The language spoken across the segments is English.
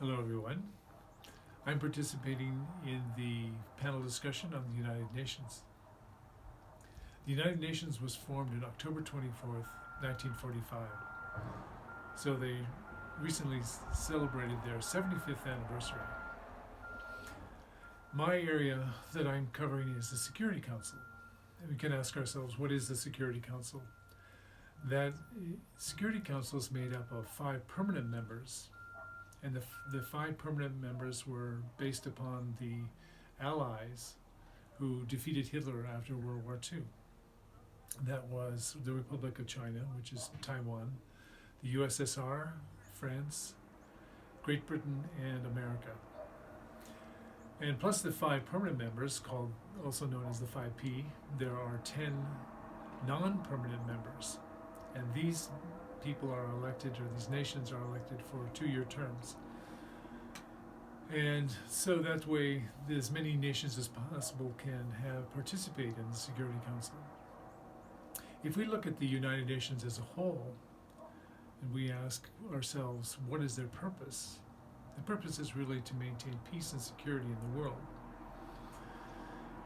Hello everyone. I'm participating in the panel discussion on the United Nations. The United Nations was formed on October 24th, 1945. So they recently celebrated their 75th anniversary. My area that I'm covering is the Security Council. And we can ask ourselves, what is the Security Council? That Security Council is made up of 5 permanent members. And the 5 permanent members were based upon the Allies who defeated Hitler after World War II. That was the Republic of China, which is Taiwan, the USSR, France, Great Britain, and America. And plus the 5 permanent members, also known as the 5P, there are 10 non-permanent members. And these people are elected, or these nations are elected for 2-year terms. And so that way, as many nations as possible can participate in the Security Council. If we look at the United Nations as a whole, and we ask ourselves, what is their purpose? The purpose is really to maintain peace and security in the world.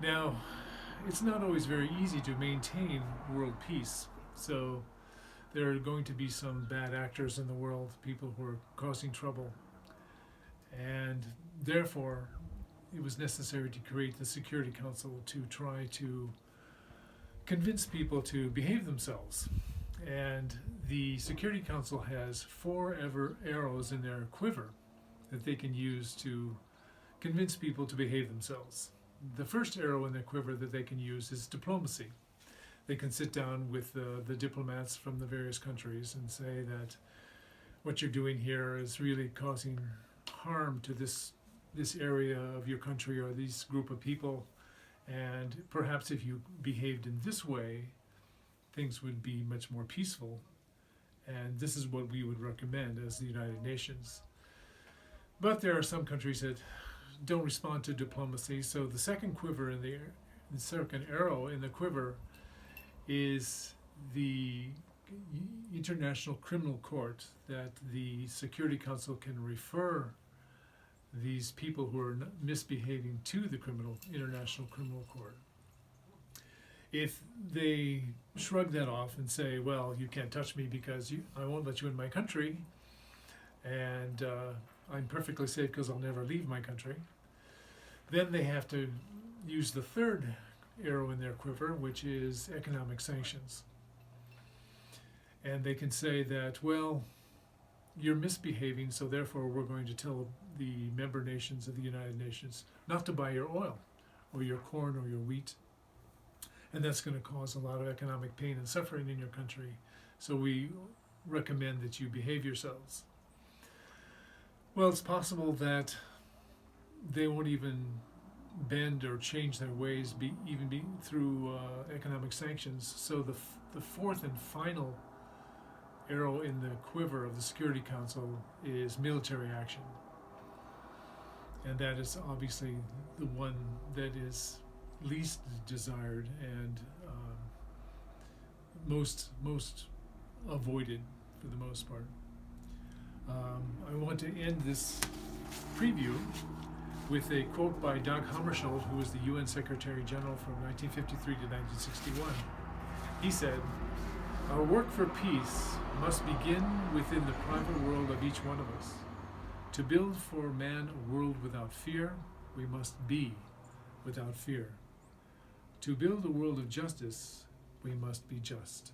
Now, it's not always very easy to maintain world peace. So there are going to be some bad actors in the world, people who are causing trouble. And therefore, it was necessary to create the Security Council to try to convince people to behave themselves. And the Security Council has 4 arrows in their quiver that they can use to convince people to behave themselves. The first arrow in their quiver that they can use is diplomacy. They can sit down with the diplomats from the various countries and say that what you're doing here is really causing harm to this area of your country or this group of people, and perhaps if you behaved in this way, things would be much more peaceful, and this is what we would recommend as the United Nations. But there are some countries that don't respond to diplomacy, so the second quiver in the second arrow in the quiver is the International Criminal Court, that the Security Council can refer these people who are misbehaving to the International Criminal Court. If they shrug that off and say, well, you can't touch me because I won't let you in my country, and I'm perfectly safe because I'll never leave my country, then they have to use the third arrow in their quiver, which is economic sanctions. And they can say that, well, you're misbehaving, so therefore we're going to tell the member nations of the United Nations not to buy your oil or your corn or your wheat. And that's going to cause a lot of economic pain and suffering in your country. So we recommend that you behave yourselves. Well, it's possible that they won't even bend or change their ways, even through economic sanctions. So the fourth and final arrow in the quiver of the Security Council is military action. And that is obviously the one that is least desired and most avoided for the most part. I want to end this preview with a quote by Dag Hammarskjöld, who was the UN Secretary General from 1953 to 1961. He said, "Our work for peace must begin within the private world of each one of us. To build for man a world without fear, we must be without fear. To build a world of justice, we must be just."